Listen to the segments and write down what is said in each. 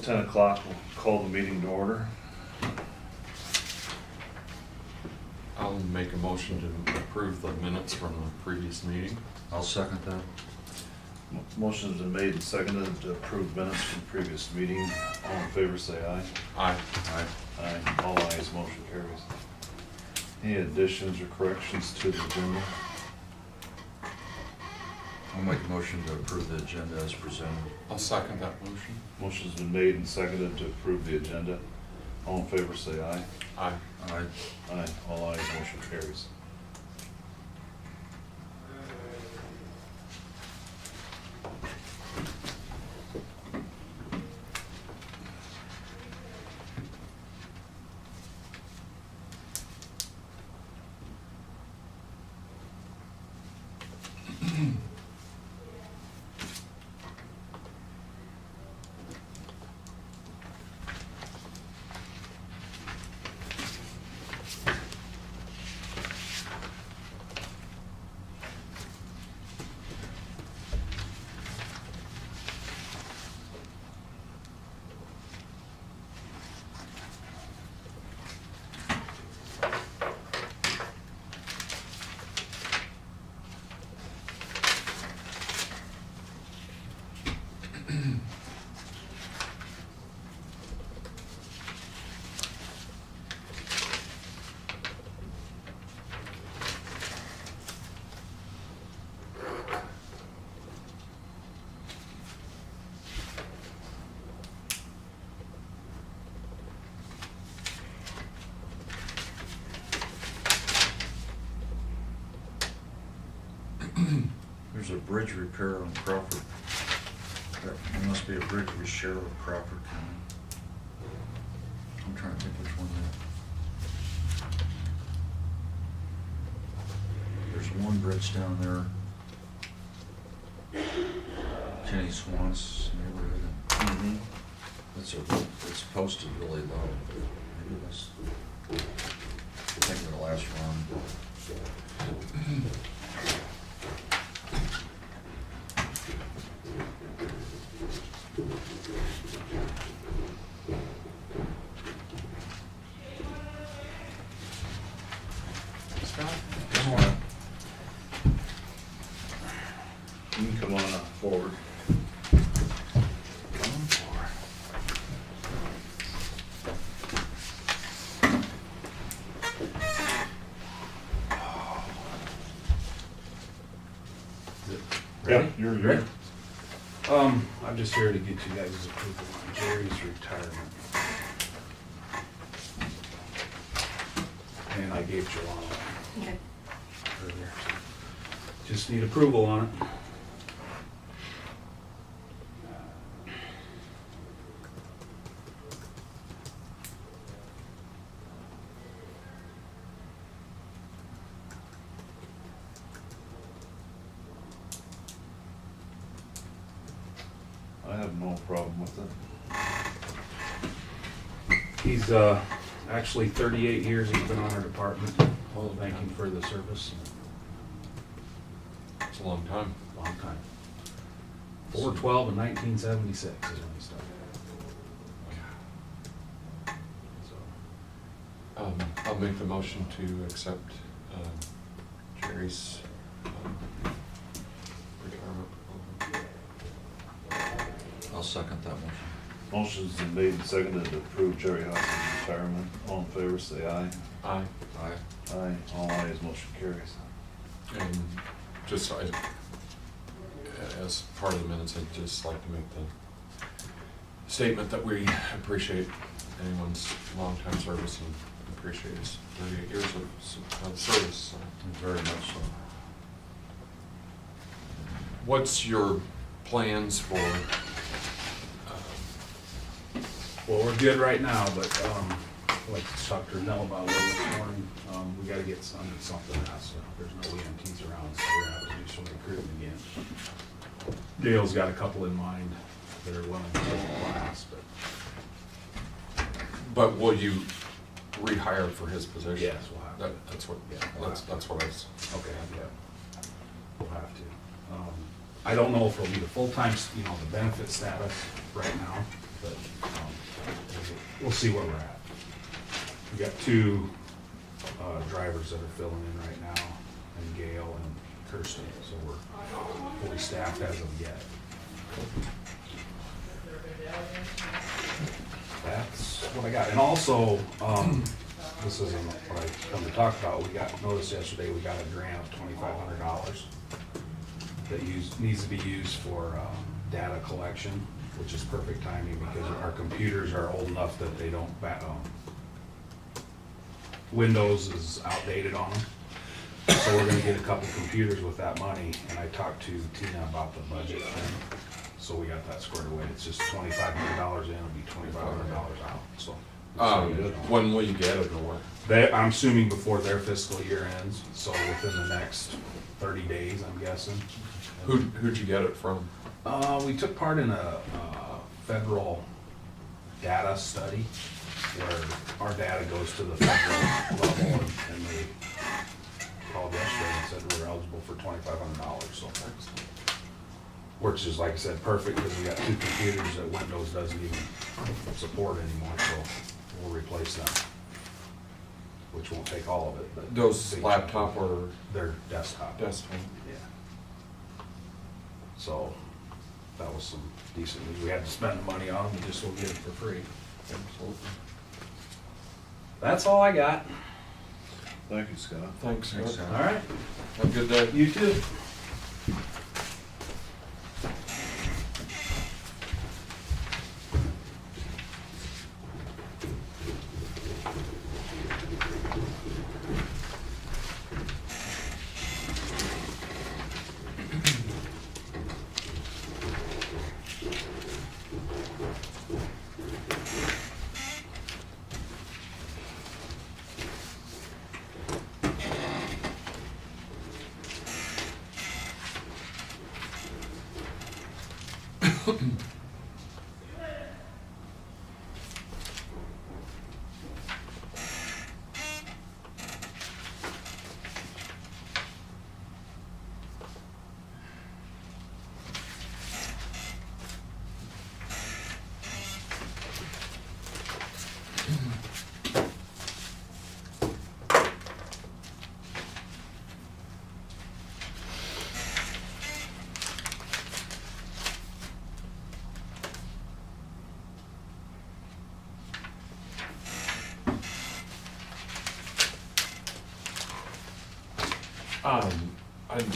10 o'clock, we'll call the meeting to order. I'll make a motion to approve the minutes from the previous meeting. I'll second that. Motion's been made and seconded to approve minutes from the previous meeting. All in favor say aye. Aye. Aye. Aye. All ayes, motion carries. Any additions or corrections to the agenda? I'll make a motion to approve the agenda as presented. I'll second that motion. Motion's been made and seconded to approve the agenda. All in favor say aye. Aye. Aye. Aye. All ayes, motion carries. There's a bridge repair on Crawford. There must be a bridge we share with Crawford County. I'm trying to think which one that. There's one bridge down there. Kenny Swan's neighborhood. Mm-hmm. It's posted really low. Maybe that's, I think the last run. Scott? Come on. You can come on up forward. Come on forward. Yeah, you're Ready? I'm just here to get you guys' approval on Jerry's retirement. And I gave Joanna Okay. earlier. Just need approval on it. I have no problem with it. He's actually 38 years he's been on our department. Well, thank him for the service. It's a long time. Long time. 4/12 in 1976 is when he started. So, I'll make the motion to accept Jerry's retirement proposal. I'll second that motion. Motion's been made and seconded to approve Jerry Hawkins' retirement. All in favor say aye. Aye. Aye. Aye. All ayes, motion carries. And just as part of the minutes, I'd just like to make the statement that we appreciate anyone's long-time service and appreciate his 38 years of service. So. Very much so. What's your plans for? well, we're good right now, but like I talked to Nell about a little this morning, we gotta get something else. There's no EMTs around, so we're gonna have to do some recruiting again. Dale's got a couple in mind that are willing to take the class, but But will you rehire for his position? yes, we'll have to. That's what. Yeah, we'll That's what I was. Okay, yeah. We'll have to. I don't know if it'll be the full-time, the benefit status right now. but, we'll see where we're at. We got two, drivers that are filling in right now, and Gail and Kirsten, so we're fully staffed as of yet. That's what I got, and also, this isn't what I come to talk about, we got notice yesterday, we got a grant of $2,500 that needs to be used for, data collection, which is perfect timing because our computers are old enough that they don't, Windows is outdated on them. So we're gonna get a couple computers with that money, and I talked to Tina about the budget thing. So we got that squared away. It's just $2,500 in, it'll be $2,500 out, so. When will you get it or what? I'm assuming before their fiscal year ends, so within the next 30 days, I'm guessing. Who'd you get it from? We took part in a federal data study where our data goes to the federal level, and they called yesterday and said we're eligible for $2,500, so. Which is, like I said, perfect because we got two computers that Windows doesn't even support anymore, so we'll replace them. Which won't take all of it, but. Those laptop or They're desktop. desktop? Yeah. So, that was some decent news. We had to spend the money on them, we just will get it for free. Absolutely. That's all I got. Thank you, Scott. Thanks, Thanks, Scott. Scott. All right. Have a good day. You too.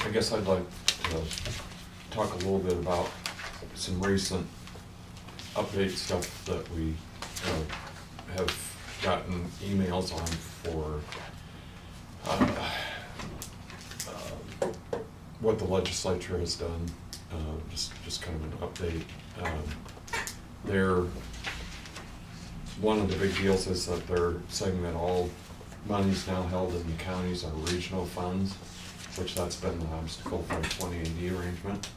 I guess I'd like to talk a little bit about some recent update stuff that we have gotten emails on for what the legislature has done, just kind of an update. One of the big deals is that they're saying that all money's now held in the counties are regional funds, which that's been the obstacle for a 2080 arrangement.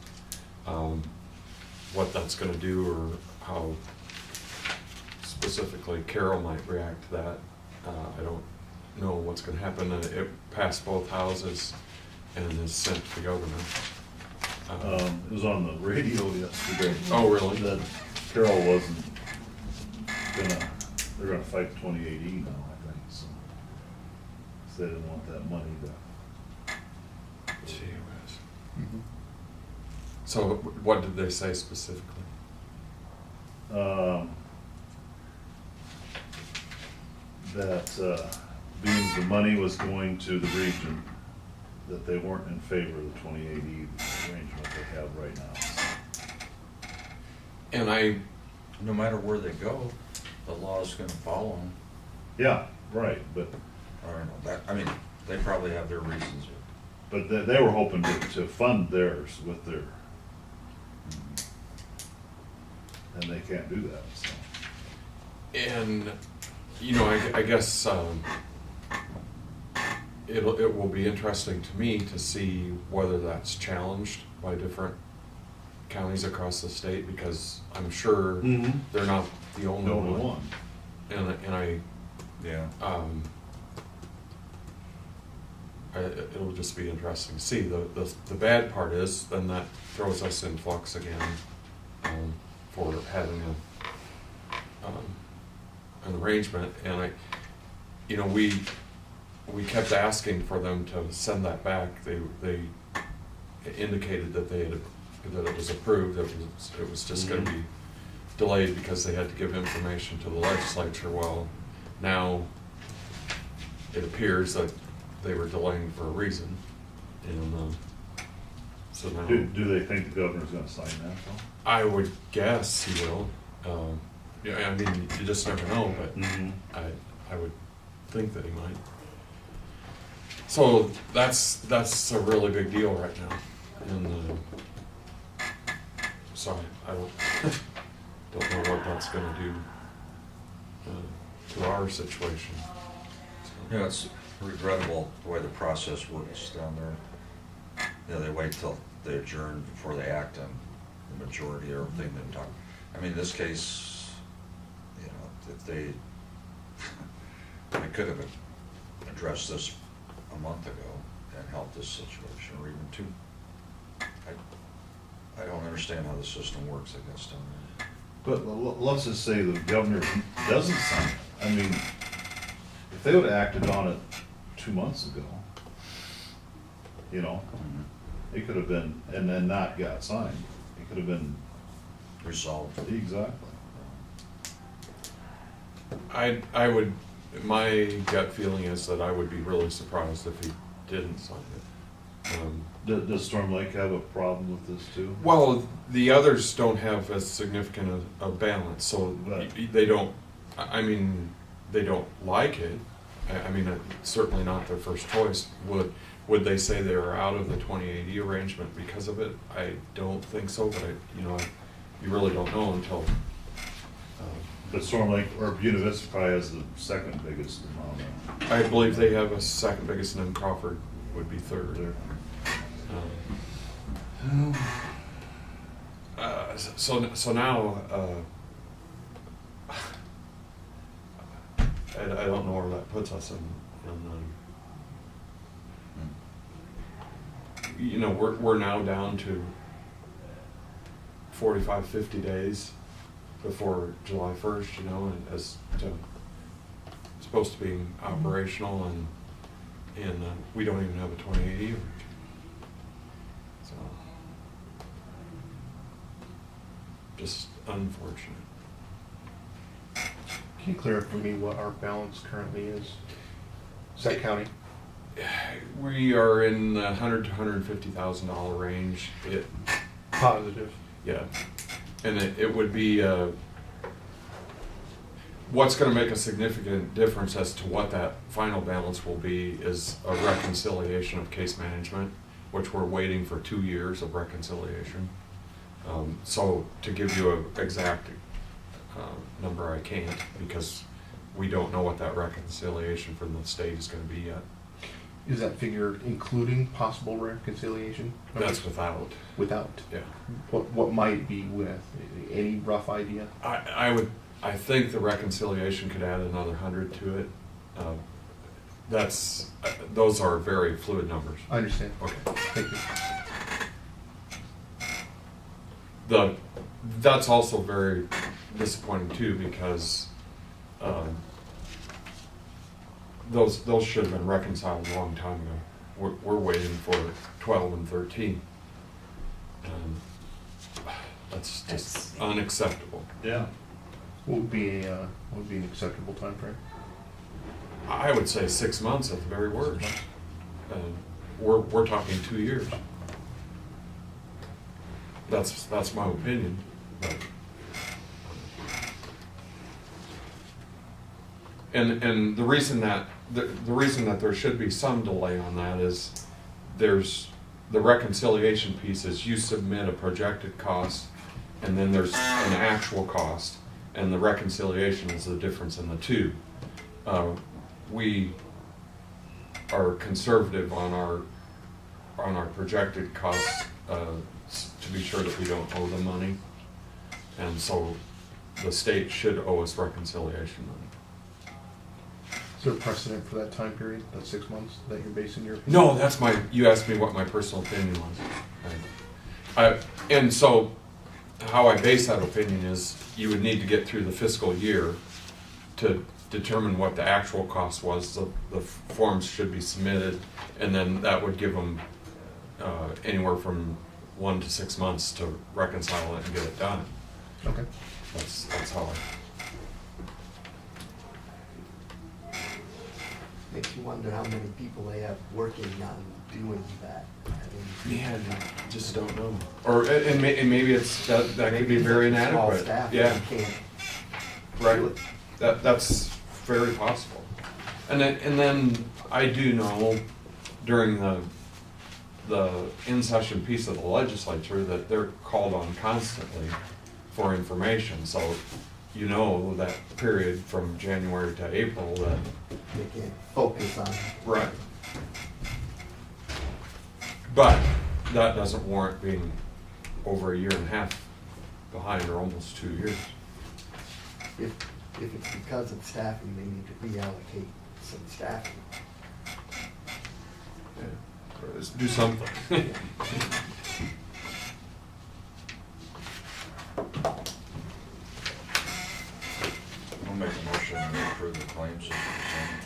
What that's gonna do or how specifically Carol might react to that, I don't know what's gonna happen. It passed both houses and is sent to the governor. It was on the radio yesterday. Oh, really? That Carol wasn't they're gonna fight 2080 now, I think, so. 'Cause they didn't want that money to. Gee whiz. So what did they say specifically? That being the money was going to the region, that they weren't in favor of the 2080 arrangement they have right now. And No matter where they go, the law is gonna follow them. Yeah, right, but I don't know, that, I mean, they probably have their reasons. they were hoping to fund theirs with their, and they can't do that, so. And, you know, I guess it will be interesting to me to see whether that's challenged by different counties across the state, because I'm sure they're not the only one. And I, Yeah. it'll just be interesting to see. The bad part is then that throws us in flux again for having an arrangement, and we kept asking for them to send that back. They indicated that that it was approved, it was just gonna be delayed because they had to give information to the legislature. Well, now it appears that they were delaying for a reason, and so now. Do they think the governor's gonna sign that though? I would guess he will. Yeah, I mean, you just never know, but I would think that he might. So that's a really big deal right now, and so I don't know what that's going to do to our situation. So. Yeah, it's regrettable the way the process works down there. They wait till they adjourn before they act on the majority of everything they talk. I mean, in this case, if they could have addressed this a month ago and helped this situation, or even two. I don't understand how the system works, I guess, down there. But let's just say the governor doesn't sign it. I mean, if they would've acted on it 2 months ago, it could have been, and then not got signed. It could have been Resolved. exactly. I would, my gut feeling is that I would be really surprised if he didn't sign it. Does Storm Lake have a problem with this too? Well, the others don't have as significant a balance, so Right. they don't, they don't like it. I mean, certainly not their first choice. Would they say they were out of the 2080 arrangement because of it? I don't think so, but you really don't know until. But Storm Lake, or Buena Vista probably has the second biggest amount I believe they have a second biggest, and then Crawford would be third. there. So now, I don't know where that puts us we're now down to 45, 50 days before July 1st, and as to supposed to be operational, and we don't even have a 2080. So, just unfortunate. Can you clear up for me what our balance currently is? Sac County? We are in the $100,000 to $150,000 range. Positive. Yeah, and it would be, what's gonna make a significant difference as to what that final balance will be is a reconciliation of case management, which we're waiting for 2 years of reconciliation. So to give you an exact number, I can't, because we don't know what that reconciliation from the state is gonna be yet. Is that figure including possible reconciliation? That's without. Without? Yeah. What might it be with? Any rough idea? I think the reconciliation could add another 100 to it. Those are very fluid numbers. I understand. Okay. Thank you. That's also very disappointing too, because those should have been reconciled a long time ago. We're waiting for 12 and 13. That's just unacceptable. Yeah. What would be an acceptable time frame? I would say 6 months at the very worst. We're talking 2 years. That's my opinion. But, and the reason that there should be some delay on that is there's the reconciliation piece is you submit a projected cost, and then there's an actual cost, and the reconciliation is the difference in the two. We are conservative on our projected costs to be sure that we don't owe the money, and so the state should owe us reconciliation money. Is there a precedent for that time period, that 6 months, that you're basing your opinion? No, you asked me what my personal opinion was. And so how I base that opinion is you would need to get through the fiscal year to determine what the actual cost was, the forms should be submitted, and then that would give them anywhere from 1 to 6 months to reconcile it and get it done. Okay. That's how Makes you wonder how many people they have working on doing that. I mean, yeah, I just don't know. Or and maybe it's that could be maybe very it's a small inadequate. staff Yeah, and can't right. do it. That's very possible. And then I do know during the in-session piece of the legislature that they're called on constantly for information. So you know that period from January to April that. They can't focus on. Right. But that doesn't warrant being over a year and a half behind, or almost 2 years. If it's because of staffing, they need to reallocate some staffing. Yeah. Or just do something. I'll make a motion to approve the claims as presented.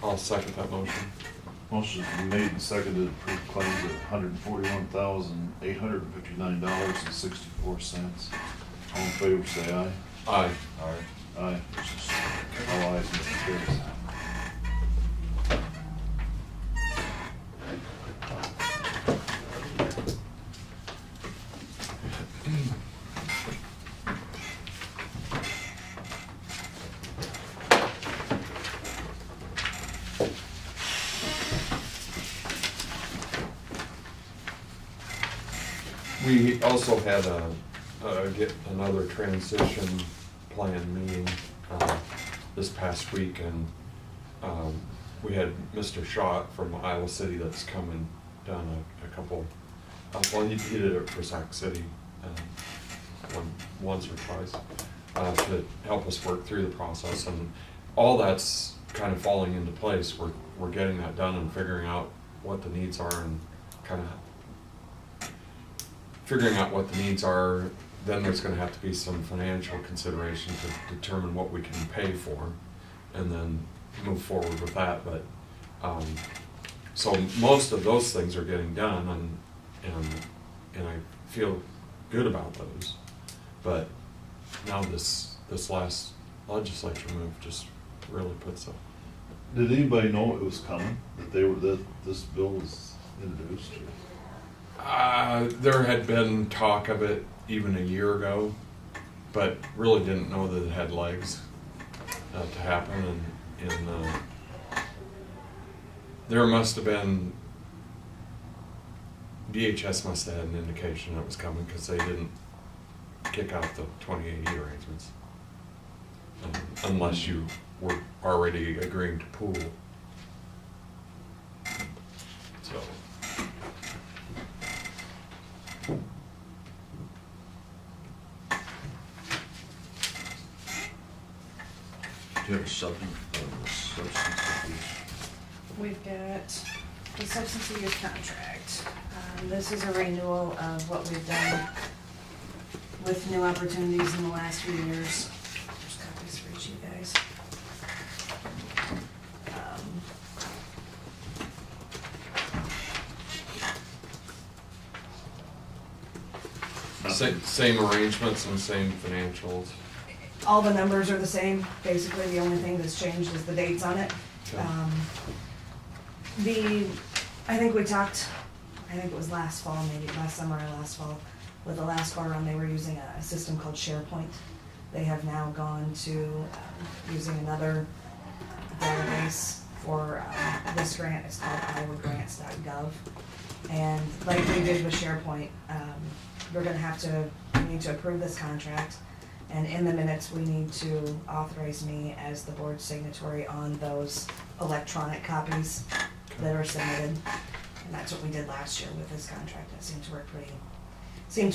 I'll second that motion. Motion's been made and seconded to approve claims at $141,859.64. All in favor, say aye. Aye. Aye. Aye. All ayes, motion carries. We also had get another transition plan meeting this past week, and we had Mr. Schott from Iowa City that's come and done a couple, well, he did it for Sac City once or twice to help us work through the process, and all that's kind of falling into place. We're getting that done and figuring out what the needs are, and kind of figuring out what the needs are. Then there's gonna have to be some financial consideration to determine what we can pay for, and then move forward with that. But, so most of those things are getting done, and I feel good about those. But now this last legislature move just really puts a. Did anybody know it was coming, that this bill was introduced? There had been talk of it even a year ago, but really didn't know that it had legs to happen. And there must have been, DHS must have had an indication it was coming, because they didn't kick out the 2080 arrangements unless you were already agreeing to pool. So. Do you have a substance abuse? We've got the substance abuse contract. This is a renewal of what we've done with new opportunities in the last few years. There's copies for each of you guys. Same arrangements and same financials. All the numbers are the same. Basically, the only thing that's changed is the dates on it. Okay. I think we talked, I think it was last fall, maybe last summer or last fall, with the last go around, they were using a system called SharePoint. They have now gone to using another database for this grant. It's called iowagrants.gov. And like we did with SharePoint, we need to approve this contract. And in the minutes, we need to authorize me as the board signatory on those electronic copies that are submitted. And that's what we did last year with this contract. It seemed to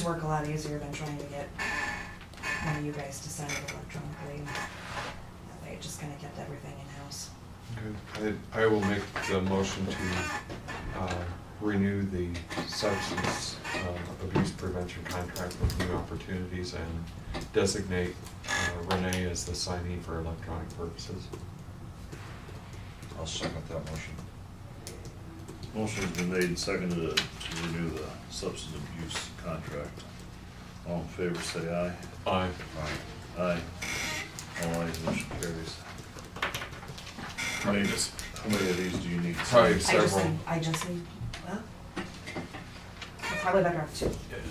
work a lot easier than trying to get one of you guys to sign it electronically. That way it just kind of kept everything in-house. Okay. I will make the motion to renew the substance abuse prevention contract with new opportunities and designate Renee as the signee for electronic purposes. I'll second that motion. Motion's been made and seconded to renew the substance abuse contract. All in favor, say aye. Aye. Aye. Aye. All ayes, motion carries. How many of these do you need? Probably signed? several. I just need, well, I'll probably better have two. Okay.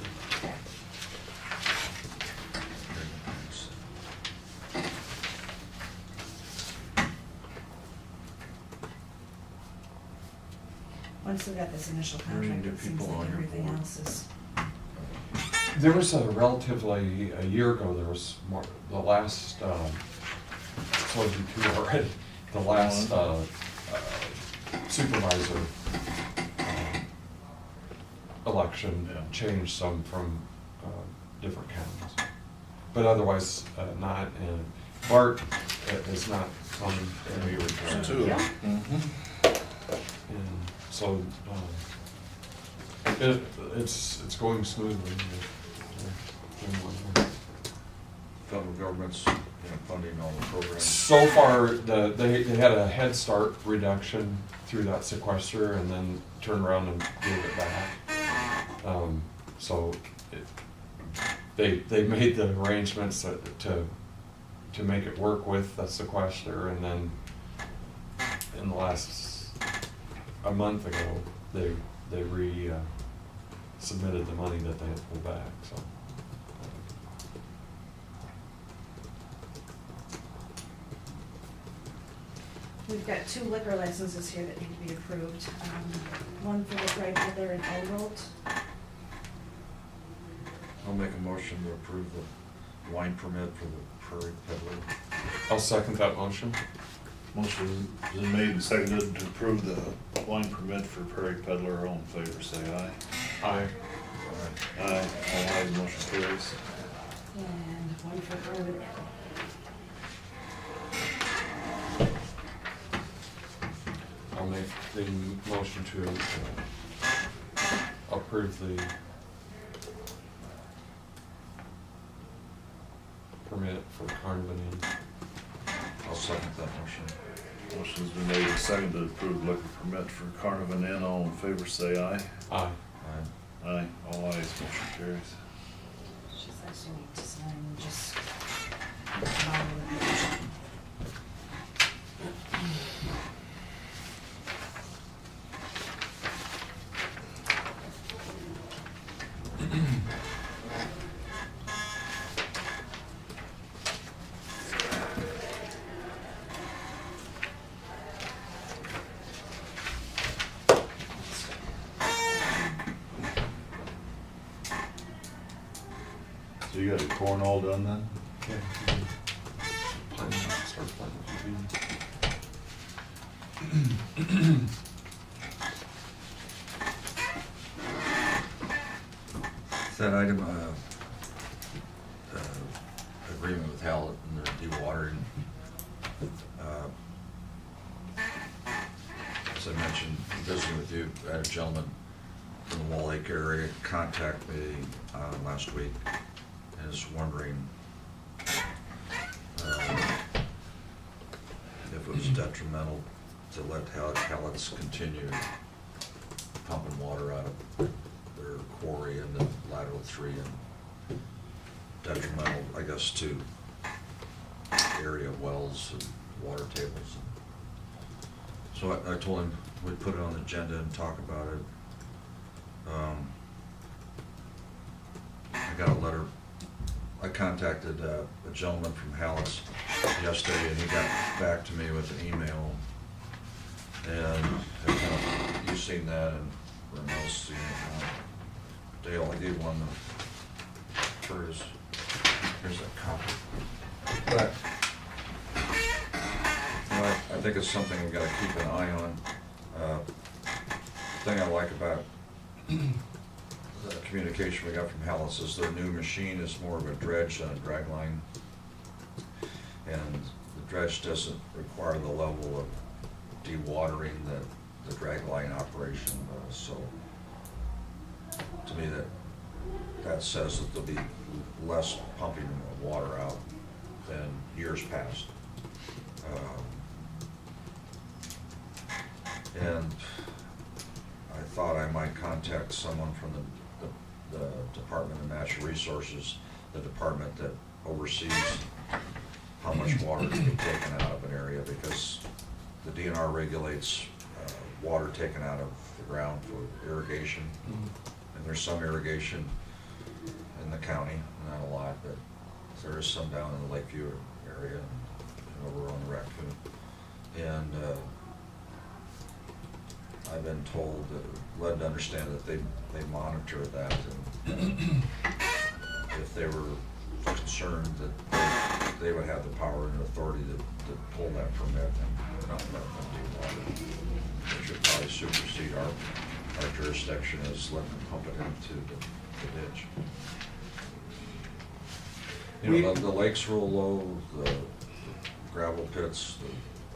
Once we got this initial There are any contract, new it seems people like on your everything board? else is, There was a relatively, a year ago, there was more, the last, so it'd be two already, the last supervisor election Yeah. changed some from different counties. But otherwise, not, and Bart is not on any return. Two. Yeah. And so, it's going smoothly. They're doing well. Federal government's funding all the programs. So far, they had a Head Start reduction through that sequester and then turned around and gave it back. So they made the arrangements to make it work with the sequester, and then in the last, a month ago, they submitted the money that they had pulled back, so. we've got two liquor licenses here that need to be approved. One for the Pride Peddler in Emerald. I'll make a motion to approve the wine permit for the Prairie Peddler. I'll second that motion. Motion been made and seconded to approve the wine permit for Prairie Peddler. All in favor, say aye. Aye. Aye. All ayes, motion carries. And one for Carmen Inn. I'll make the motion to approve the permit for Carnival Inn. I'll second that motion. Motion's been made and seconded to approve liquor permit for Carnival Inn. All in favor, say aye. Aye. Aye. Aye. All ayes, motion carries. She says you need to sign just the bottom of the page. So you got the corn all done then? Okay. Start planning. That item, agreement with Hallett and their dewatering. As I mentioned, visiting with you, I had a gentleman from the Wall Lake area contact me last week and is wondering if it was detrimental to let Hallett's continue pumping water out of their quarry in the lateral 3 and detrimental, I guess, to area wells and water tables. So I told him we'd put it on the agenda and talk about it. I got a letter. I contacted a gentleman from Hallett's yesterday, and he got back to me with an email. And you've seen that, and Remel's seen it. Dale, I gave one for his. Here's a copy. But you know, I think it's something we've got to keep an eye on. Thing I like about the communication we got from Hallett's is their new machine is more of a dredge than a drag line. And the dredge doesn't require the level of dewatering that the drag line operation does. So to me, that says that there'll be less pumping of water out than years past. And I thought I might contact someone from the Department of Natural Resources, the department that oversees how much water can be taken out of an area, because the DNR regulates water taken out of the ground for irrigation. And there's some irrigation in the county, not a lot, but there is some down in the Lakeview area and over on the Raccoon. And I've been told, led to understand that they monitor that, and if they were concerned that they would have the power and authority to pull that permit and not let them do water, which would probably supersede our jurisdiction as letting them pump it into the ditch. You know, the lake's real low, the gravel pits,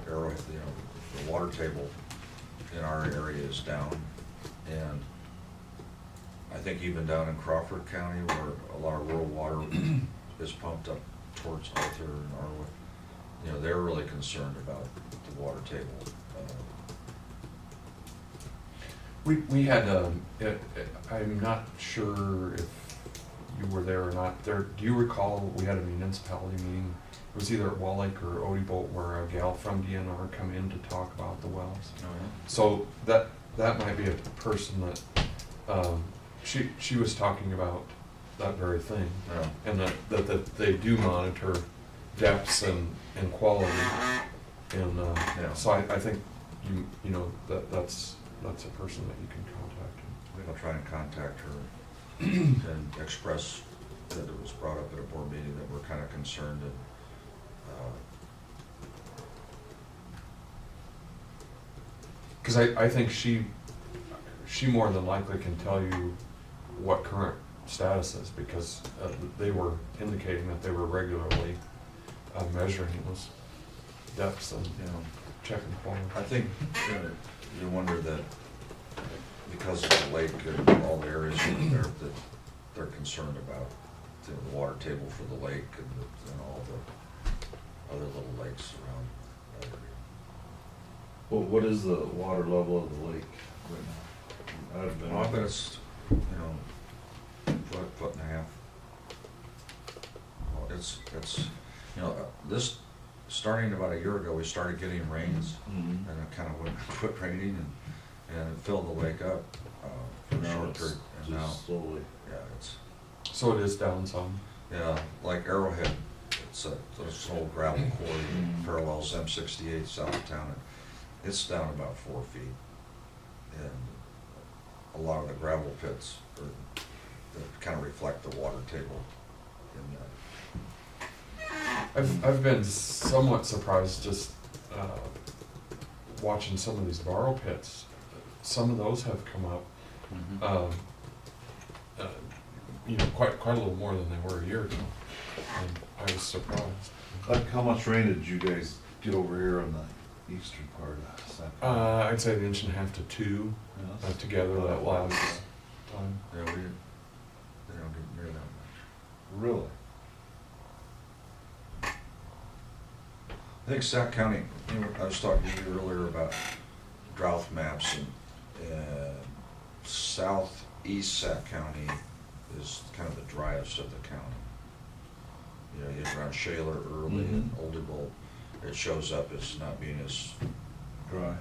the arrowhead, you know, the water table in our area is down. And I think even down in Crawford County, where a lot of rural water is pumped up towards Arthur and Arwood, you know, they're really concerned about the water table. We had, I'm not sure if you were there or not. Do you recall we had a municipality meeting? It was either at Wall Lake or Odie where a gal from DNR come in to talk about the wells. Oh, yeah. So that might be a person that, she was talking about that very thing. Yeah. And that they do monitor depths and quality. And Yeah. so I think you know that's a person that you can contact. I think I'll try and contact her and express that it was brought up at a board meeting that we're kind of concerned, and Because I think she more than likely can tell you what current status is, because they were indicating that they were regularly measuring those depths and you know, checking quality. I think you wonder that because of the lake and all the areas over there, that they're concerned about the water table for the lake and all the other little lakes around that area. Well, what is the water level of the lake right now? I've been. Well, I bet it's, you know, foot and a half. Well, it's, you know, this, starting about a year ago, we started getting rains, and it kind of went, quit raining, and it filled the lake up for a Now short it's period. And now, just slowly. yeah, it's, So it is down some. yeah, like Arrowhead, it's an old gravel quarry that parallels M68 south of town, and it's down about 4 feet. And a lot of the gravel pits that kind of reflect the water table in that. I've been somewhat surprised just watching some of these borrow pits. Some of those have come up, you know, quite a little more than they were a year ago. And I was surprised. Like, how much rain did you guys get over here on the eastern part of Sacramento? I'd say 1.5 inches to 2 inches Yes. together that last time. Yeah, they don't get near that much. Really? I think Sac County, you know, I was talking to you earlier about drought maps, and southeast Sac County is kind of the driest of the county. You know, you get around Shaler, Early, and Oldie, it shows up as not being as Dry. dry.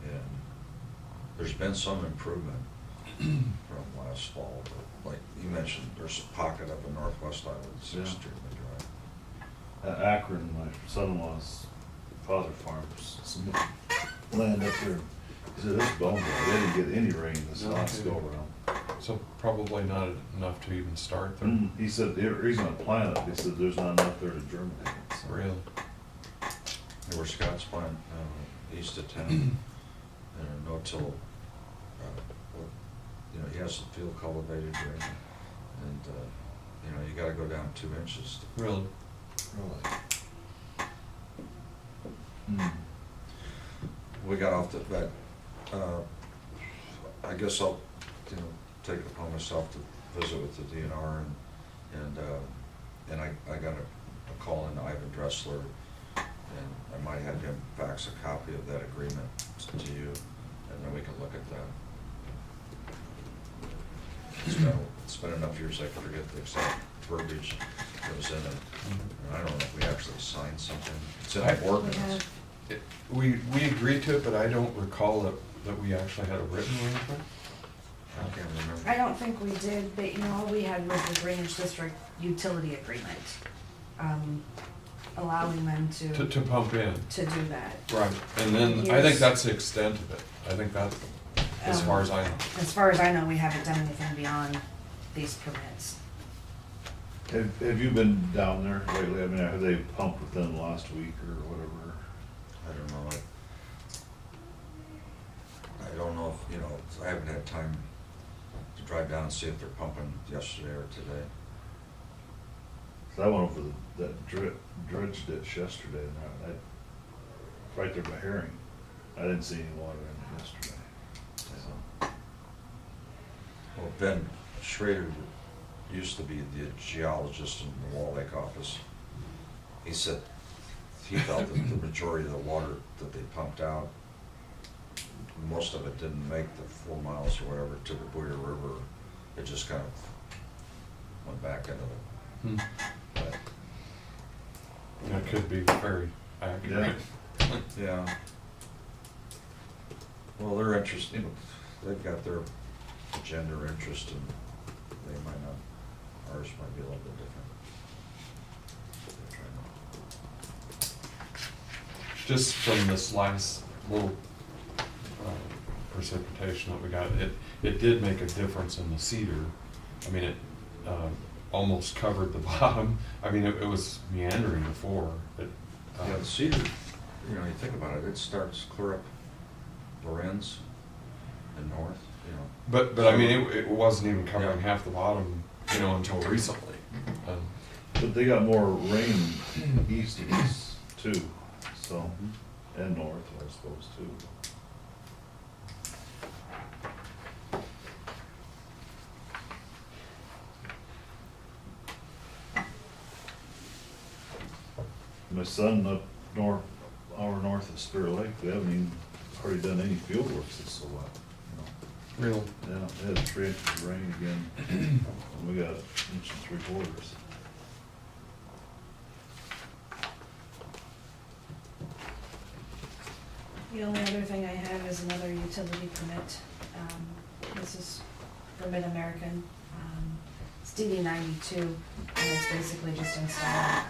And there's been some improvement from last fall, but like you mentioned, there's a pocket up in northwest Iowa that's Yeah. extremely dry. At Akron, my son-in-law's father farms some land up there. He said, it's bone dry. They didn't get any rain this No last kidding. go around. So probably not enough to even start there. He said, he's gonna plant it. He said, there's not enough there to germinate it. So- Really? There were Scott's plant east of town, and no-till, you know, he has the field cultivated there, and, you know, you gotta go down 2 inches. Really? Really? We got off but I guess I'll, you know, take it upon myself to visit with the DNR and and I got a call in Ivan Dressler, and I might have him fax a copy of that agreement to you, and then we can look at that. It's been enough years I can forget the exact verbiage that was in it. And I don't know if we actually signed something. It's in the ordinance. We agreed to it, but I don't recall that we actually had a written arrangement. I can't remember. I don't think we did, but you know, all we had was the drainage district utility agreement, allowing them To pump in. to do that. Right, and then I Here's- think that's the extent of it. I think that's, as far as I know. As far as I know, we haven't done anything beyond these permits. Have you been down there lately? I mean, have they pumped within the last week or whatever? I don't know. I don't know if, I haven't had time to drive down and see if they're pumping yesterday or today. So I went over that dredge ditch yesterday, and right there by Herring, I didn't see any water in it yesterday. So, Well, Ben Schrader used to be the geologist in the Wall Lake office. He said he felt that the majority of the water that they pumped out, most of it didn't make the 4 miles or whatever to the Boyer River. It just kind of went back into the, but, That could be very accurate. yeah. Well, they're interested, they've got their agenda or interest, and they might not, ours might be a little bit different. They're trying Just from this last little precipitation that we got, it did make a difference in the cedar. I mean, it almost covered the bottom. I mean, it was meandering before. Yeah, the cedar, you think about it, it starts clear up Lorenz and north, But I mean, it wasn't even covering Yeah. half the bottom, until recently. but they got more rain east of us too, so, and north, I suppose, too. My son up north, hour north of Spirit Lake, we haven't even hardly done any field works, it's so wet, Really? Yeah, they had 3 inches of rain again, and we got 1 3/4 inches. The only other thing I have is another utility permit. This is for Mid-American. It's DD 92, and it's basically just installing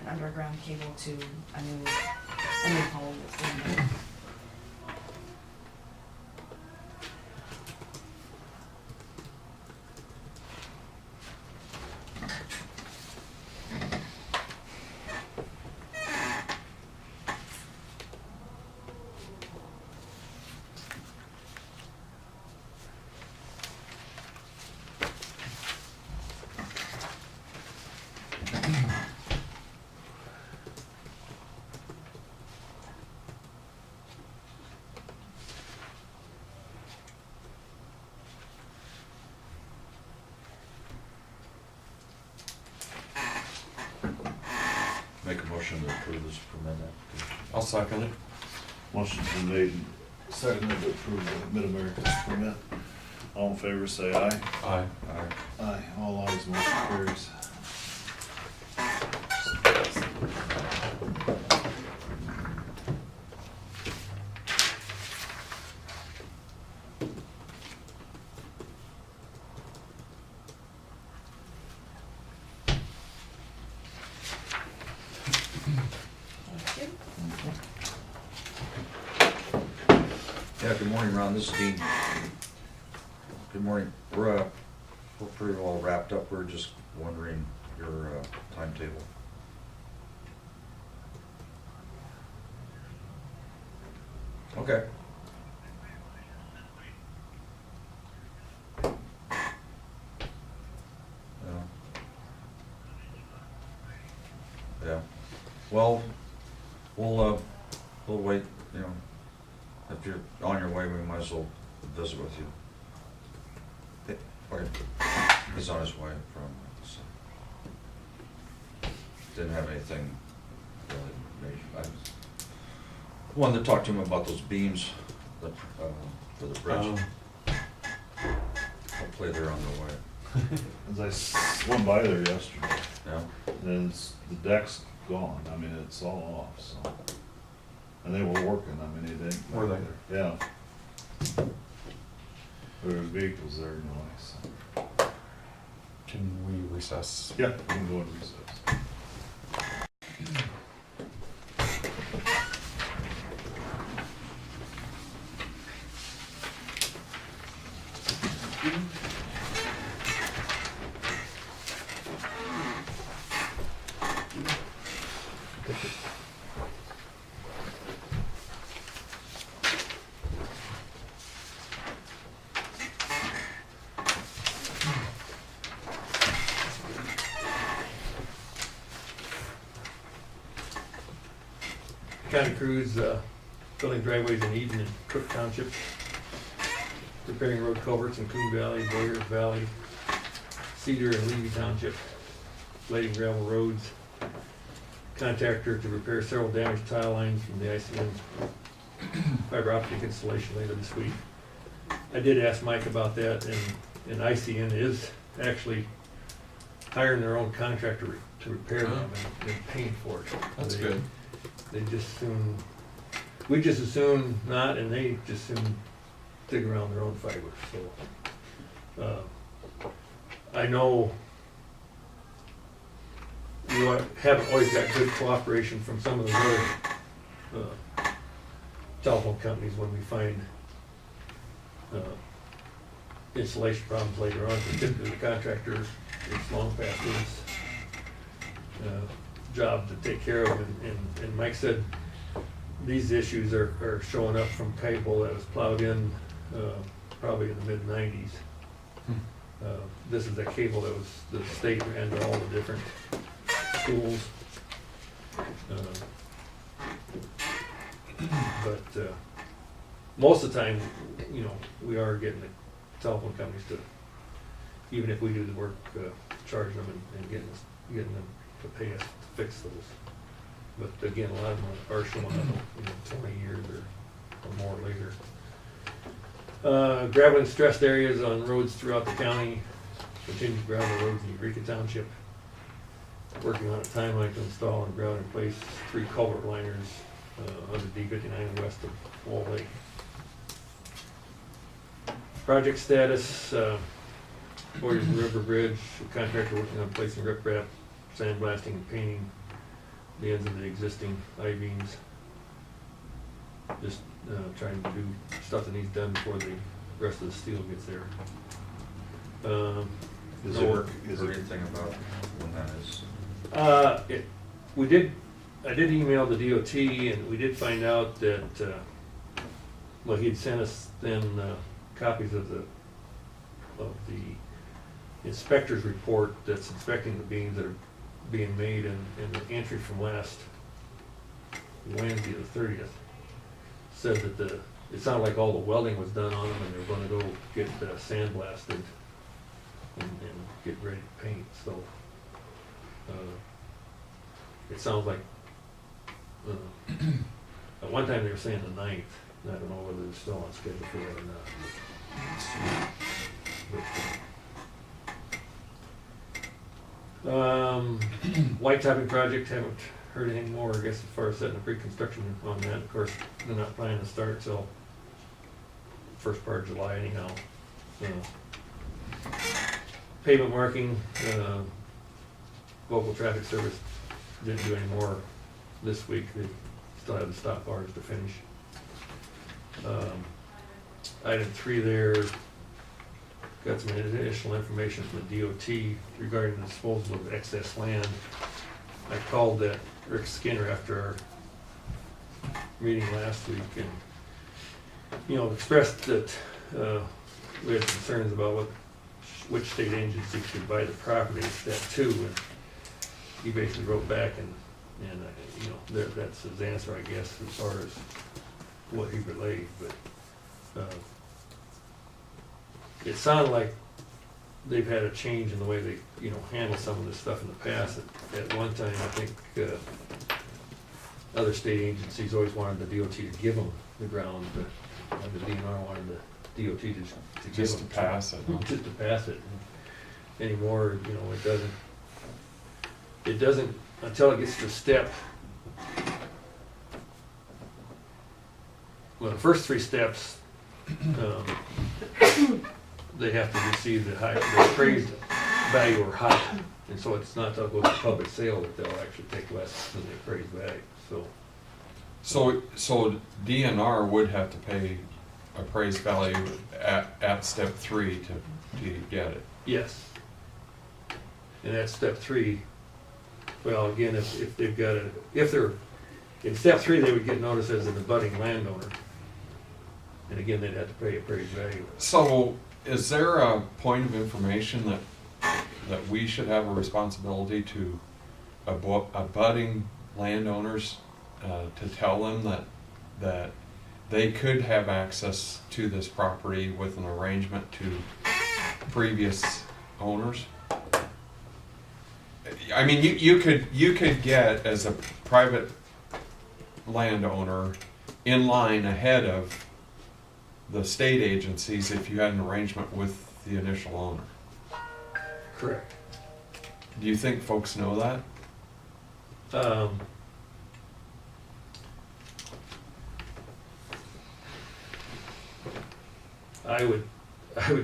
an underground cable to a new pole that's being built. Make a motion to approve this permit application. I'll second it. Motion's been made and seconded to approve the Mid-America's permit. All in favor, say aye. Aye. Aye. Aye, all ayes, motion carries. Thank you. Yeah, good morning, Ron, this is Dean. Good morning, we're pretty well wrapped up, we're just wondering your timetable. Okay. Yeah. Yeah, well, we'll wait, if you're on your way, we might as well visit with you. Okay, he's on his way from, so. didn't have anything really major. I wanted to talk to him about those beams for the bridge. Hopefully they're on their way. As went by there yesterday, Yeah? and the deck's gone, I mean, it's all off, so. And they were working, I mean, they didn't. Were they? Yeah. There was vehicles there anyway, so. Can we recess? Yeah, we can go and recess. County crews, building driveways in Eden and Cook Township, repairing road culverts in Coon Valley, Boyers Valley, Cedar and Levy Township, blading gravel roads. Contractor to repair several damaged tile lines from the ICN fiber optic installation later this week. I did ask Mike about that, and ICN is actually hiring their own contractor to repair them and paying for it. That's They- good. They just soon, we just assume not, and they just soon dig around their own fiber, so. I know you haven't always got good cooperation from some of the other telephone companies when we find installation problems later on. Typically the contractors, it's long past his job to take care of, and Mike said these issues are showing up from cable that was plowed in probably in the mid-90s. This is a cable that was, the state ran to all the different schools. But most of the time, you know, we are getting the telephone companies to, even if we do the work, charging them and getting them to pay us to fix those. But again, a lot of them are showing up, 20 years or more later. Gravel and stressed areas on roads throughout the county, continued gravel roads in Eureka Township. Working on a timeline to install and grout in place 3 culvert liners under D59 west of Wall Lake. Project status, Warriors River Bridge, contractor working on placing riprap, sandblasting and painting the ends of the existing I-beams. Just trying to do stuff that needs done before the rest of the steel gets there. Is No it- work, is or it- anything about when that is? I did email the DOT, and we did find out that, well, he'd sent us then copies of the inspector's report that's inspecting the beams that are being made, and the entry from last Wednesday, the 30th, said that it sounded like all the welding was done on them, and they were gonna go get sandblasted and get ready to paint, so. It sounds like, at one time they were saying the 9th, and I don't know whether they're still on schedule for that or not. White topping project, haven't heard anything more, I guess, as far as setting the pre-construction on that. Of course, they're not planning to start till first part of July anyhow. Pavement marking, local traffic service didn't do any more this week. They still have the stop bars to finish. Item 3 there, got some additional information from the DOT regarding the disposal of excess land. I called that Rick Skinner after our meeting last week and, expressed that we had concerns about which state agency should buy the property, that too. And he basically wrote back and that's his answer, I guess, as far as what he relayed. But it sounded like they've had a change in the way they, you know, handle some of this stuff in the past. At one time, I think, other state agencies always wanted the DOT to give them the ground, but the DNR wanted the DOT to give Just them. to pass it, huh? Just to pass it. And anymore, you know, it doesn't, until it gets to step, well, the first 3 steps, they have to receive the appraised value or higher. And so it's not till it goes to public sale that they'll actually take less than the appraised value, so. So DNR would have to pay appraised value at step 3 to get it. Yes. And at step 3, well, again, if they've got if they're, in step 3, they would get notice as an abutting landowner. And again, they'd have to pay appraised value. So is there a point of information that we should have a responsibility to abutting landowners to tell them that they could have access to this property with an arrangement to previous owners? I mean, you could get, as a private landowner, in line ahead of the state agencies if you had an arrangement with the initial owner. Correct. Do you think folks know that? I would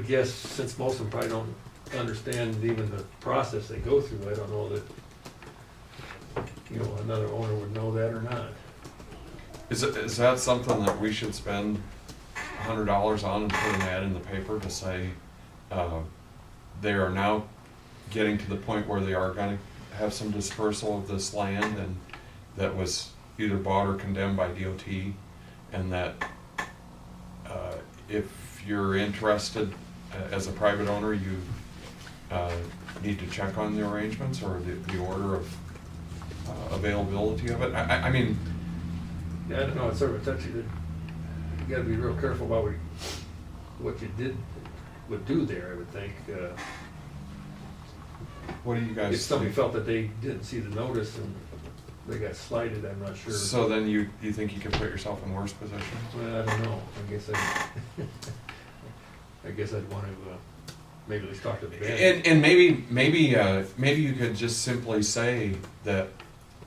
guess, since most of them probably don't understand even the process they go through, I don't know that, you know, another owner would know that or not. Is that something that we should spend $100 on and put an ad in the paper to say they are now getting to the point where they are going to have some dispersal of this land and that was either bought or condemned by DOT, and that if you're interested as a private owner, you need to check on the arrangements or the order of availability of it? I mean, Yeah, I don't know, it's sort of a touchy, you gotta be real careful about what you would do there, I would think. what do you guys If somebody think? felt that they didn't see the notice and they got slighted, I'm not sure. So then you think you could put yourself in worse position? Well, I don't know, I guess I'd want to, maybe at least talk to the band. And maybe you could just simply say that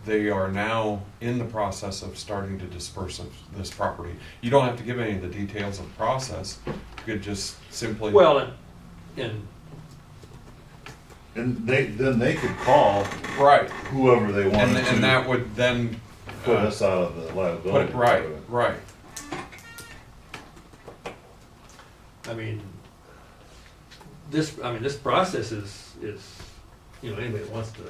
they are now in the process of starting to disperse of this property. You don't have to give any of the details of the process. You could just simply. Well, and And then they could call right, whoever they wanted to. and that would then put us out of the liability. right. I mean, this process is, you know, anybody that wants to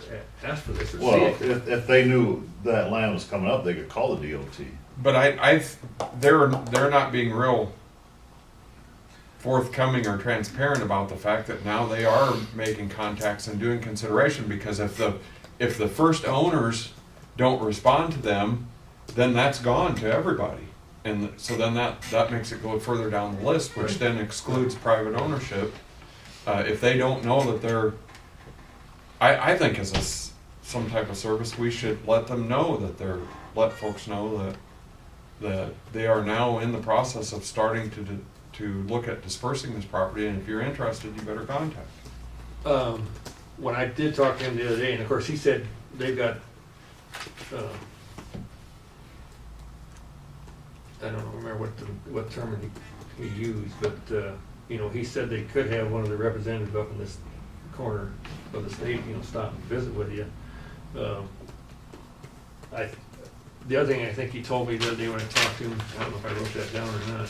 ask for this or see Well, it. if they knew that land was coming up, they could call the DOT. But they're not being real forthcoming or transparent about the fact that now they are making contacts and doing consideration, because if the first owners don't respond to them, then that's gone to everybody. And so then that makes it go further down the list, which then excludes private ownership. If they don't know that they're, I think as some type of service, we should let them know that let folks know that they are now in the process of starting to look at dispersing this property, and if you're interested, you better contact. When I did talk to him the other day, and of course he said they've got, I don't remember what term he used, but you know, he said they could have one of the representatives up in this corner of the state, you know, stop and visit with you. The other thing I think he told me the other day when I talked to him, I don't know if I wrote that down or not.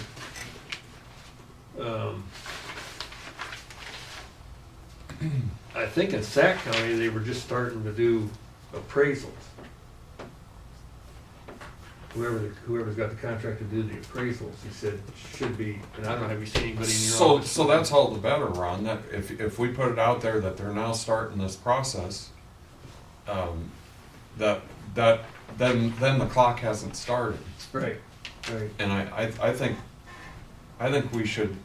I think in Sac County, they were just starting to do appraisals. Whoever's got the contract to do the appraisals, he said should be, and I don't know, have you seen anybody in your office? So that's all the better, Ron, that if we put it out there that they're now starting this process, then the clock hasn't started. Right. And I think we should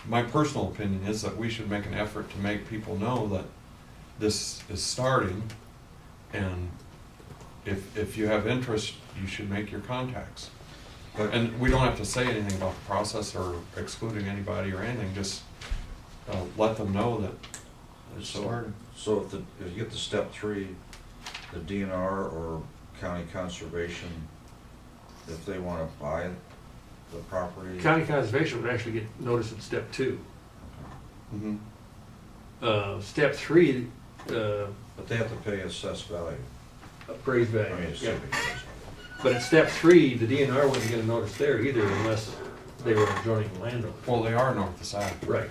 my personal opinion is that we should make an effort to make people know that this is starting, and if you have interest, you should make your contacts. But- And we don't have to say anything about the process or excluding anybody or anything, just let them know that it's starting. So if you get to step 3, the DNR or county conservation, if they wanna buy the property. County conservation would actually get notice in step 2. Mm-hmm. Step 3, But they have to pay assessed value. appraised I value. mean, it's Yeah. assuming it's- But at step 3, the DNR wouldn't get a notice there either unless they were adjoining the landowner. Well, they are north to south. Right.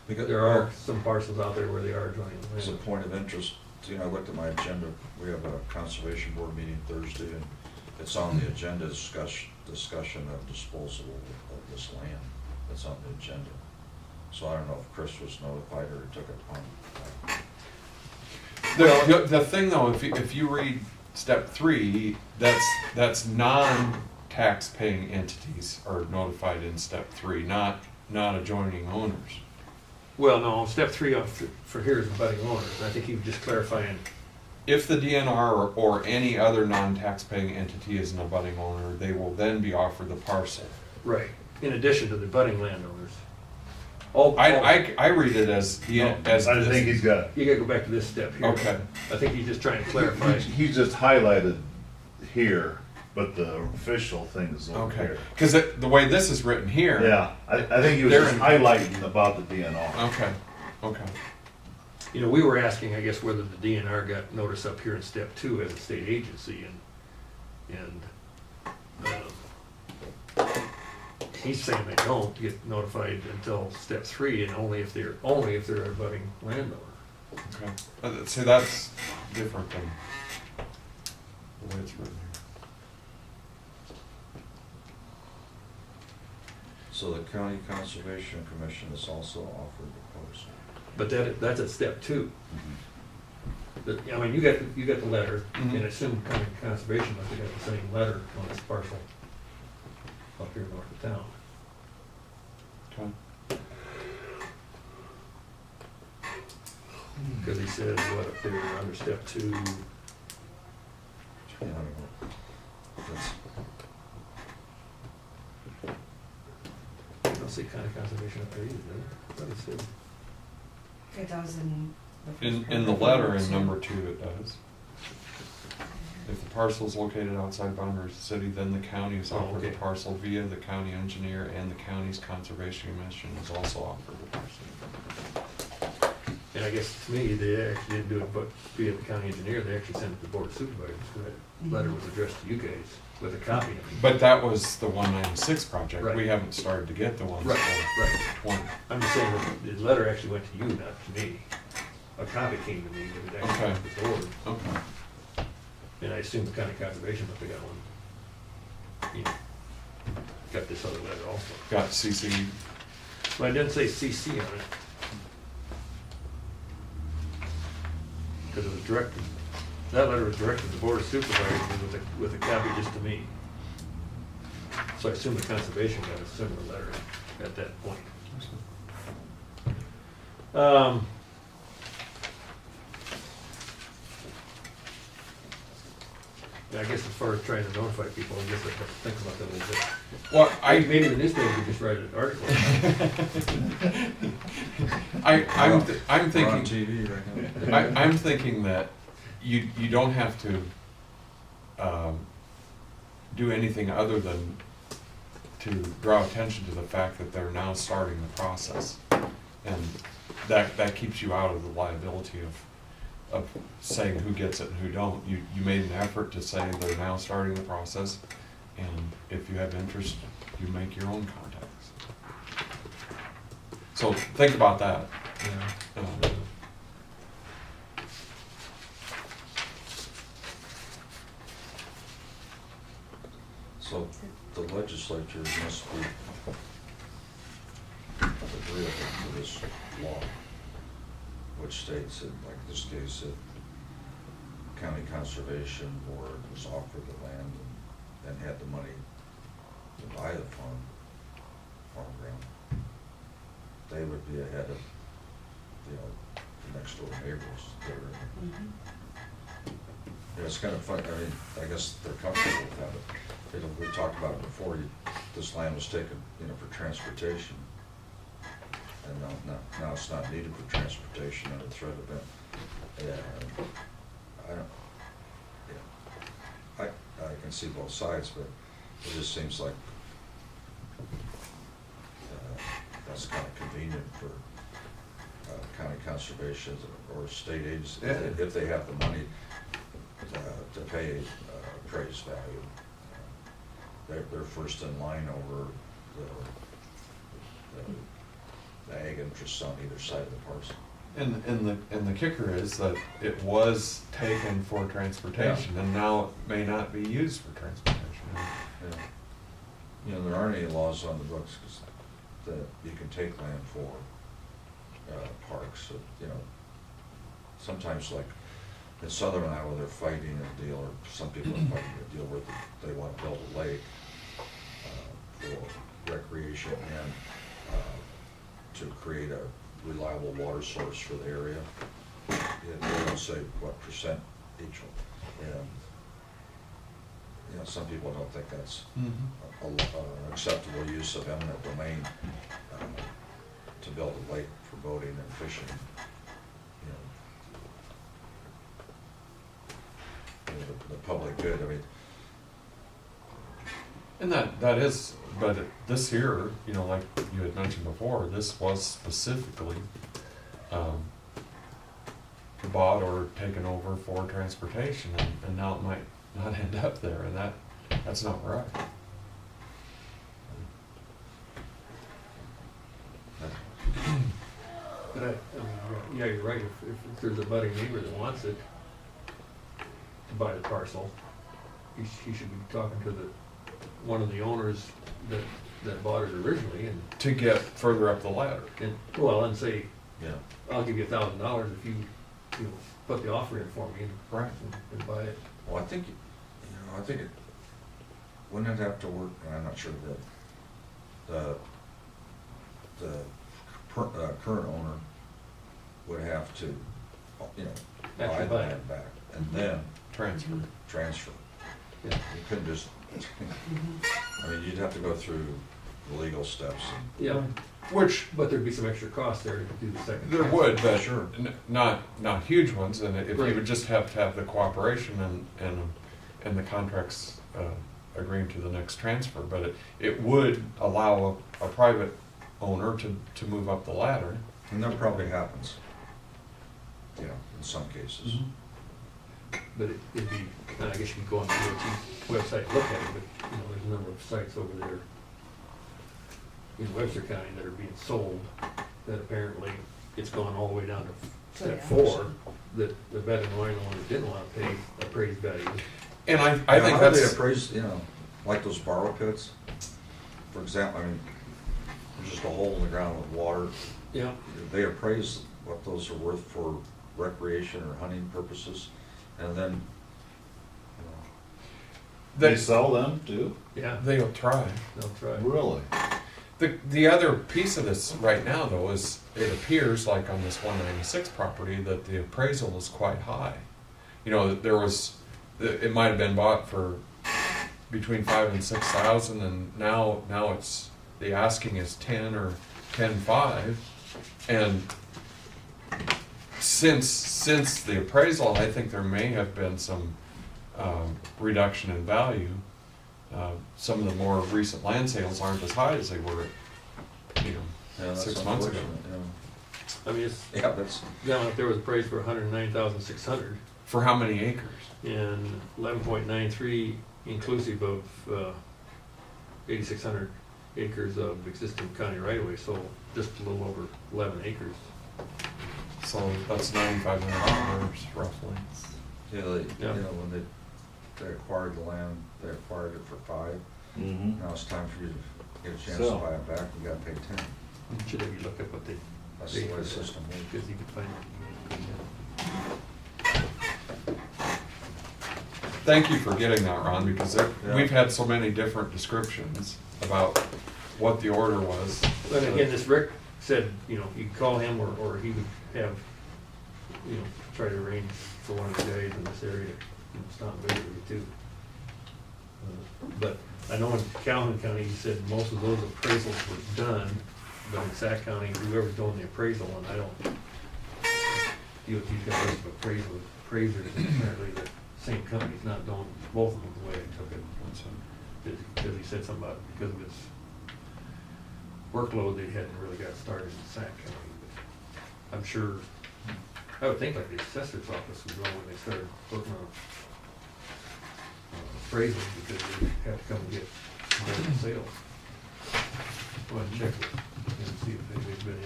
Because There are some parcels out there where they are adjoining the As a landowner. point of interest, I looked at my agenda, we have a conservation board meeting Thursday, and it's on the agenda, discussion of disposal of this land. That's on the agenda. So I don't know if Chris was notified or took it on. The thing though, if you read step 3, that's non-tax paying entities are notified in step 3, not adjoining owners. Well, no, step 3 for here is abutting owners. I think he was just clarifying. If the DNR or any other non-tax paying entity is an abutting owner, they will then be offered the parcel. Right. In addition to the abutting landowners. I read it as I think he's got, You gotta go back to this step here. Okay. I think he's just trying to clarify. he's just highlighted here, but the official thing is over Okay, here. because the way this is written here. Yeah, I think he was They're just in- highlighting about the DNR. Okay, okay. You know, we were asking, I guess, whether the DNR got notice up here in step 2 as a state agency, and he's saying they don't get notified until step 3, and only if they're a abutting landowner. Okay. See, that's different than the way it's written here. So the county conservation commission is also offered the parcel. But that's at step 2. I mean, you got the letter, Mhm. and I assume county conservation must have got the same letter on this parcel up here north of town. Okay. Because he says, what, if they were under step 2, Yeah, I don't know. That's- I don't see county conservation up there either, do I? Thought he said. It does in the first In the paragraph. letter in number 2 it does. If the parcel is located outside boundaries of the city, then the county is Oh, offered the okay. parcel via the county engineer, and the county's conservation commission is also offered the parcel. And I guess to me, they actually didn't do it, but via the county engineer, they actually sent it to the board of supervisors. So that letter was addressed to you guys with a copy of it. But that was the 196 project. Right. We haven't started to get the ones Right, for right. 20. I'm just saying that the letter actually went to you, not to me. A copy came to me, but it actually Okay. went to the board. Okay. And I assume the county conservation must have got one. You know, got this other letter also. Got CC. But I didn't say CC on it. Because it was directed, that letter was directed to the board of supervisors with a copy just to me. So I assume the conservation got a similar letter at that point. Yeah, I guess as far as trying to notify people, I guess I have to think about that a little bit. Well, Maybe the newspaper could just write an article. I'm We're on thinking. TV right now. I'm thinking that you don't have to do anything other than to draw attention to the fact that they're now starting the process. And that keeps you out of the liability of saying who gets it and who don't. You made an effort to say they're now starting the process, and if you have interest, you make your own contacts. So think about that. Yeah. So the legislature must be agreeable to this law, which states that, like this case, that county conservation board was offered the land and had the money to buy the farm ground. they would be ahead of, you know, the next door neighbors that are. Yeah, it's kind of fun, I mean, I guess they're comfortable with that, but, you know, we talked about it before, this land was taken, you know, for transportation. And now it's not needed for transportation under threat of it. Yeah, I don't, yeah, I can see both sides, but it just seems like that's kind of convenient for county conservation or state agencies, Yeah. if they have the money to pay appraised value. They're first in line over the ag interests on either side of the parcel. And the kicker is that it was taken for transportation, and now it may not be used for transportation. Yeah. You know, there aren't any laws on the books that you can take land for parks. So, you know, sometimes like in southern Iowa, they're fighting a deal, or some people are fighting a deal where they want to build a lake for recreation and to create a reliable water source for the area. They don't say what percent each one. And, you know, some people don't think that's an acceptable use of eminent domain to build a lake for boating and fishing. You know, the public good, I mean. And that is, but this here, you know, like you had mentioned before, this was specifically bought or taken over for transportation, and now it might not end up there, and that's not right. But I mean, yeah, you're right, if there's a budding neighbor that wants it to buy the parcel, he should be talking to one of the owners that bought it originally, and To get further up the ladder. and say, Yeah. I'll give you $1,000 if you put the offer in for me Right. and buy it. Well, I think, it, wouldn't it have to work, and I'm not sure that the current owner would have to, you know, buy Actually the buy it. land back and then Transfer. transfer. Yeah. You couldn't just, I mean, you'd have to go through the legal steps. Yeah, Which but there'd be some extra cost there to do the second. there would, but Sure. not huge ones, and if you Right. would just have to have the cooperation and the contracts agreeing to the next transfer, but it would allow a private owner to move up the ladder. And that probably happens, you know, in some cases. But it'd be, I guess you could go on the DOT website and look at it, but, there's a number of sites over there in Webster County that are being sold, that apparently it's gone all the way down to step Yeah. 4, that the better than wine owners didn't want to pay appraised value. And I Now, think how do they that's, appraise, like those borrow pits? For example, I mean, there's just a hole in the ground with water. Yeah. They appraise what those are worth for recreation or hunting purposes, and then, They sell them too? Yeah, they'll try. they'll try. Really? The other piece of this right now, though, is it appears like on this 196 property that the appraisal is quite high. There was, it might have been bought for between 5,000 and 6,000, and now it's, the asking is 10 or 10.5, and since the appraisal, I think there may have been some reduction in value. Some of the more recent land sales aren't as high as they were, yeah, that's 6 months ago. unfortunate, I mean, it's, Yeah, that's, down up there was appraised for 109,600, For how many acres? and 11.93 inclusive of 8,600 acres of existing county right-of-way, so just a little over 11 acres. So that's $9,500 roughly. yeah, Yeah. when they acquired the land, they acquired it for 5. Mm-hmm. Now it's time for you to get a chance So- to buy it back, you gotta pay 10. Should have you looked up what they, That's the way the system because works. you could find it. Thank you for getting that, Ron, because Yeah. we've had so many different descriptions about what the order was. But again, this said, you know, you could call him or he would have, you know, try to arrange for one of the guys in this area to, you know, stop and visit with you too. But I know in Calhoun County, he said most of those appraisals were done, but in Sac County, whoever's doing the appraisal, and I don't, DOT's got a list of appraisers, and apparently the same company's not doing both of them the way I took it. Because he said something about, because of his workload, they hadn't really got started in Sac County. But I'm sure, I would think like the assessor's office would know when they started working on appraisal, because they have to come and get the sales. Go ahead and check it and see if anybody's been in.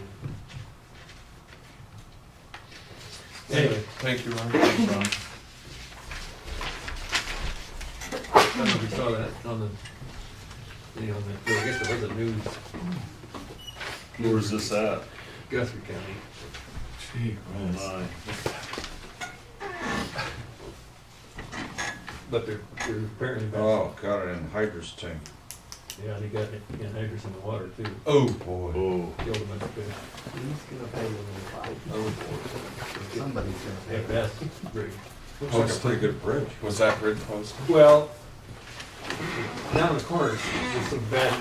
Anyway, Thank you, Ron. Thanks, Ron. I don't know if you saw that on the, you know, I guess there was a news, Where's this at? Guthrie County. Gee, Oh, my. But they're apparently back. Oh, got it in Hydra's tank. Yeah, they got it in hydrous in the water too. Oh, boy. Oh, Killed a bunch of fish. Who's gonna pay when they fight? Oh, boy. Somebody's gonna pay. At best, very. Looks like a pretty good bridge. Was that bridge posted? Well, down in the corners, there's some bad,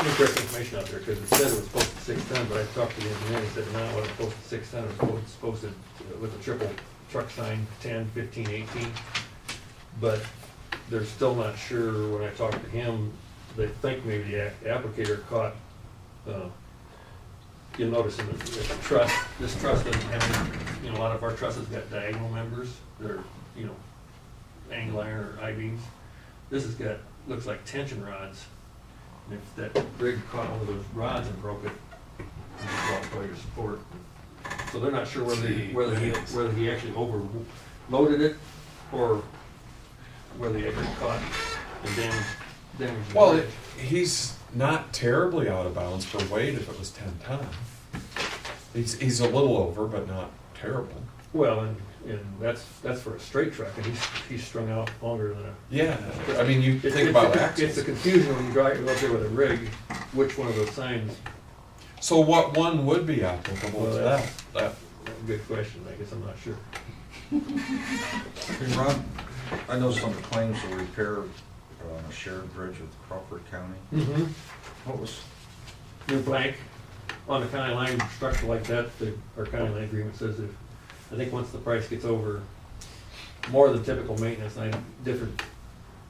incorrect information out there, because it said it was posted 6 ton, but I talked to the engineer, he said, no, it wasn't posted 6 ton, it was posted with a triple truck sign, 10, 15, 18. But they're still not sure, when I talked to him, they think maybe the applicator caught, you'll notice in the truss, this truss doesn't have any, you know, a lot of our trusses got diagonal members, they're, you know, angle iron or I-beams. This has got, looks like tension rods, and if that rig caught one of those rods and broke it, you just lost all your support. So they're not sure whether he actually overloaded it, or whether he actually caught and damaged the Well, bridge. he's not terribly out of bounds for weight if it was 10 ton. He's a little over, but not terrible. Well, and that's for a straight truck, and he's strung out longer than a. Yeah, I mean, you It's think about It's axles. a confusion when you drive up there with a rig, which one of those signs. So what one would be applicable Well, to that's- that? Good question, I guess I'm not sure. Hey, Ron, I know some claims of repair on a shared bridge with Crawford County. Mm-hmm. What was, New plank on the county line structure like that, our county line agreement says if, I think once the price gets over more than typical maintenance, and different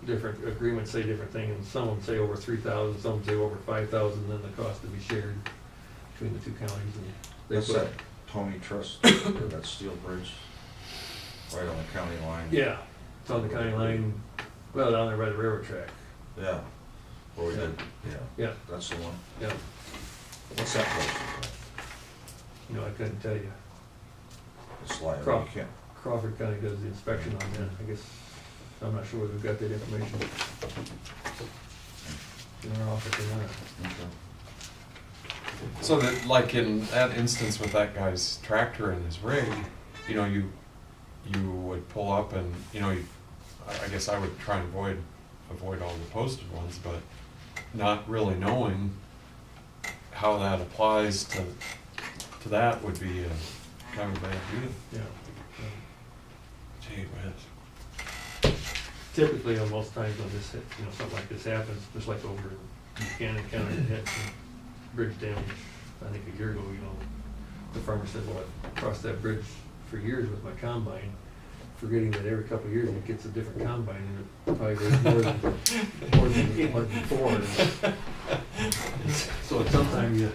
agreements say different things, and some of them say over 3,000, some say over 5,000, then the cost to be shared between the two counties. And they that's put- that Tony Trust, or that steel bridge, right on the county line? Yeah, it's on the county line, well, down there by the railroad track. Yeah. Where we did, yeah, Yeah, that's the one. yeah, What's that place? you know, I couldn't tell you. It's like, you Crawford. can't, Crawford County does the inspection on that, I guess, I'm not sure whether we've got that information in our office or not. okay. So that, like in that instance with that guy's tractor and his rig, you know, you would pull up and, you know, I guess I would try and avoid all the posted ones, but not really knowing how that applies to that would be kind of a bad deal. Yeah. Gee whiz. Typically, on most times when this, you know, something like this happens, just like over in Buchanan County, that had some bridge damage, I think a year ago, you know, the farmer said, well, I crossed that bridge for years with my combine, forgetting that every couple of years it gets a different combine, and it probably weighs more than it was before. So sometimes you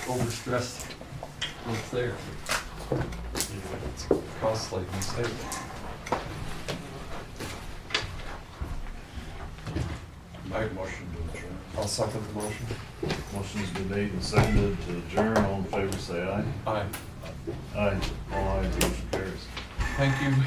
overstress what's there. It's a costly mistake. Make a motion to adjourn. I'll second the motion. motion's been made and seconded to adjourn. All in favor, say aye. Aye. Aye. All ayes, motion carries. Thank you.